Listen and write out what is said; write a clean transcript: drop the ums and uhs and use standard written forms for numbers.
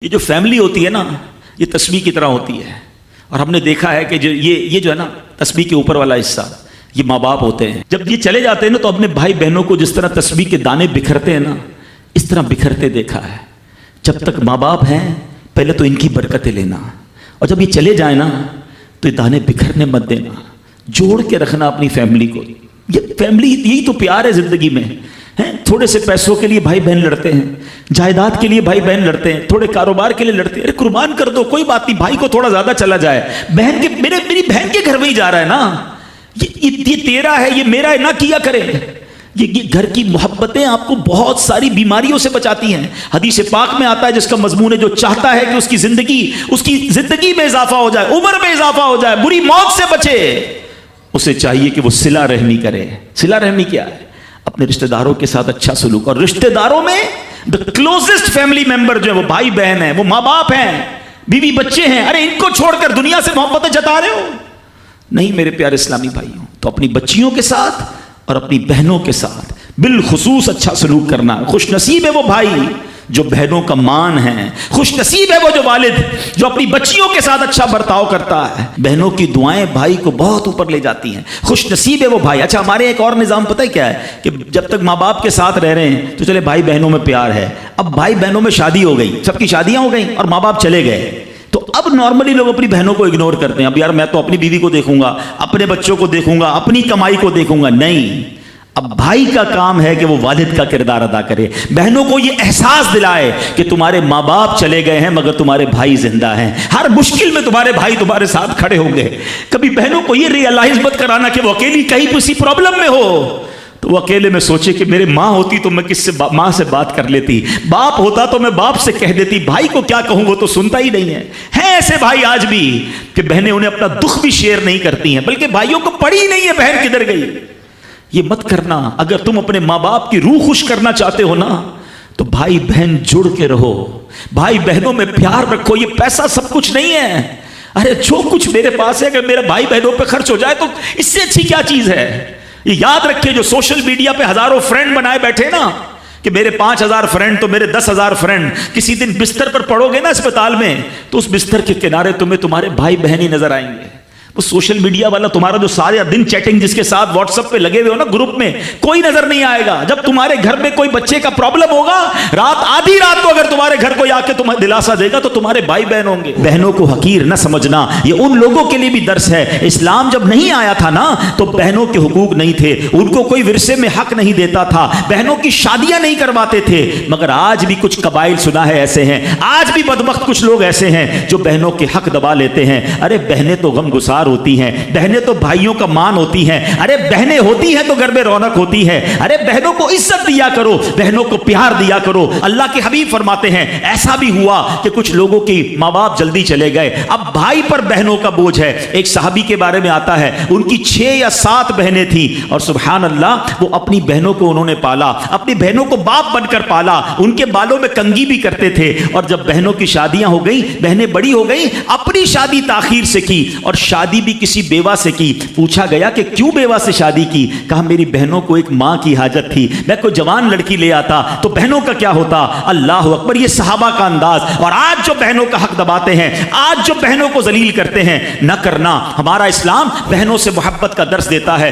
یہ جو فیملی ہوتی ہے نا، یہ تسبیح کی طرح ہوتی ہے. اور ہم نے دیکھا ہے کہ یہ جو ہے نا تسبیح کے اوپر والا حصہ، یہ ماں باپ ہوتے ہیں. جب یہ چلے جاتے ہیں نا تو اپنے بھائی بہنوں کو جس طرح تسبیح کے دانے بکھرتے ہیں نا، اس طرح بکھرتے دیکھا ہے. جب تک ماں باپ ہیں پہلے تو ان کی برکتیں لینا، اور جب یہ چلے جائیں نا تو یہ دانے بکھرنے مت دینا، جوڑ کے رکھنا اپنی فیملی کو. یہ فیملی، یہی تو پیار ہے زندگی میں. تھوڑے سے پیسوں کے لیے بھائی بہن لڑتے ہیں، جائیداد کے لیے بھائی بہن لڑتے ہیں، تھوڑے کاروبار کے لیے لڑتے ہیں. ارے قربان کر دو، کوئی بات نہیں، بھائی کو تھوڑا زیادہ چلا جائے، بہن کے میری بہن کے گھر میں ہی جا رہا ہے نا، یہ تیرا ہے، یہ میرا ہے، نہ کیا کرے. یہ گھر کی محبتیں آپ کو بہت ساری بیماریوں سے بچاتی ہیں. حدیث پاک میں آتا ہے جس کا مضمون ہے جو چاہتا ہے کہ اس کی زندگی میں اضافہ ہو جائے، عمر میں اضافہ ہو جائے، بری موت سے بچے، اسے چاہیے کہ وہ صلہ رحمی کرے. صلہ رحمی کیا ہے؟ اپنے رشتہ داروں کے ساتھ اچھا سلوک. اور رشتہ داروں میں the closest family member جو ہے وہ بھائی بہن ہیں، وہ ماں باپ ہیں، بیوی بچے ہیں. ارے ان کو چھوڑ کر دنیا سے محبتیں جتا رہے ہو؟ نہیں میرے پیارے اسلامی بھائیوں. تو اپنی بچیوں کے ساتھ اور اپنی بہنوں کے ساتھ بالخصوص اچھا سلوک کرنا. خوش نصیب ہے وہ بھائی جو بہنوں کا مان ہے، خوش نصیب ہے وہ جو والد جو اپنی بچیوں کے ساتھ اچھا برتاؤ کرتا ہے. بہنوں کی دعائیں بھائی کو بہت اوپر لے جاتی ہیں. خوش نصیب ہے وہ بھائی. اچھا، ہمارے ایک اور نظام پتہ ہے کیا ہے کہ جب تک ماں باپ کے ساتھ رہ رہے ہیں تو چلے بھائی بہنوں میں پیار ہے. اب بھائی بہنوں میں شادی ہو گئی، سب کی شادیاں ہو گئیں اور ماں باپ چلے گئے، تو اب نارملی لوگ اپنی بہنوں کو اگنور کرتے ہیں. اب یار میں تو اپنی بیوی کو دیکھوں گا، اپنے بچوں کو دیکھوں گا، اپنی کمائی کو دیکھوں گا. نہیں، اب بھائی کا کام ہے کہ وہ والد کا کردار ادا کرے. بہنوں کو یہ احساس دلائے کہ تمہارے ماں باپ چلے گئے ہیں مگر تمہارے بھائی زندہ ہیں، ہر مشکل میں تمہارے بھائی تمہارے ساتھ کھڑے ہوں گے. کبھی بہنوں کو یہ ریئلائز مت کرانا کہ وہ اکیلی کہیں کسی پرابلم میں ہو تو وہ اکیلے میں سوچے کہ میرے ماں ہوتی تو میں ماں سے بات کر لیتی، باپ ہوتا تو میں باپ سے کہہ دیتی، بھائی کو کیا کہوں، وہ تو سنتا ہی نہیں ہے. ایسے بھائی آج بھی کہ بہنیں انہیں اپنا دکھ بھی شیئر نہیں کرتی ہیں، بلکہ بھائیوں کو پڑی ہی نہیں ہے بہن کدھر گئی. یہ مت کرنا. اگر تم اپنے ماں باپ کی روح خوش کرنا چاہتے ہو نا تو بھائی بہن جڑ کے رہو، بھائی بہنوں میں پیار رکھو. یہ پیسہ سب کچھ نہیں ہے. ارے جو کچھ میرے پاس ہے اگر میرا بھائی بہنوں پہ خرچ ہو جائے تو اس سے اچھی کیا چیز ہے. یہ یاد رکھے جو سوشل میڈیا پہ ہزاروں فرینڈ بنائے بیٹھے نا کہ میرے 5000 فرینڈ تو میرے 10,000 فرینڈ، کسی دن بستر پر پڑو گے نا اسپتال میں تو اس بستر کے کنارے تمہیں تمہارے بھائی بہن ہی نظر آئیں گے. وہ سوشل میڈیا والا تمہارا جو سارے دن چیٹنگ جس کے ساتھ واٹس ایپ پہ لگے ہوئے ہو نا گروپ میں، کوئی نظر نہیں آئے گا. جب تمہارے گھر میں کوئی بچے کا پرابلم ہوگا، آدھی رات کو اگر تمہارے گھر کوئی آ کے تمہیں دلاسا دے گا تو تمہارے بھائی بہن ہوں گے. بہنوں کو حقیر نہ سمجھنا، یہ ان لوگوں کے لیے بھی درس ہے. اسلام جب نہیں آیا تھا نا تو بہنوں کے حقوق نہیں تھے، ان کو کوئی ورثے میں حق نہیں دیتا تھا، بہنوں کی شادیاں نہیں کرواتے تھے. مگر آج بھی کچھ قبائل سنا ہے ایسے ہیں، آج بھی بدبخت کچھ لوگ ایسے ہیں جو بہنوں کے حق دبا لیتے ہیں. ارے بہنیں تو غم گسار ہوتی ہیں، بہنیں تو بھائیوں کا مان ہوتی ہیں. ارے بہنیں ہوتی ہیں تو گھر میں رونق ہوتی ہے. ارے بہنوں کو عزت دیا کرو، بہنوں کو پیار دیا کرو. اللہ کے حبیب فرماتے ہیں ایسا بھی ہوا کہ کچھ لوگوں کی ماں باپ جلدی چلے گئے، اب بھائی پر بہنوں کا بوجھ ہے. ایک صحابی کے بارے میں آتا ہے ان کی 6 یا 7 بہنیں تھیں اور سبحان اللہ وہ اپنی بہنوں کو انہوں نے پالا، اپنی بہنوں کو باپ بن کر پالا. ان کے بالوں میں کنگھی بھی کرتے تھے. اور جب بہنوں کی شادیاں ہو گئی، بہنیں بڑی ہو گئی، اپنی شادی تاخیر سے کی اور شادی بھی کسی بیوہ سے کی. پوچھا گیا کہ کیوں بیوہ سے شادی کی؟ کہا میری بہنوں کو ایک ماں کی حاجت تھی، میں کوئی جوان لڑکی لے آتا تو بہنوں کا کیا ہوتا. اللہ اکبر، یہ صحابہ کا انداز. اور آج جو بہنوں کا حق دباتے ہیں، آج جو بہنوں کو ذلیل کرتے ہیں، نہ کرنا. ہمارا اسلام بہنوں سے محبت کا درس دیتا ہے.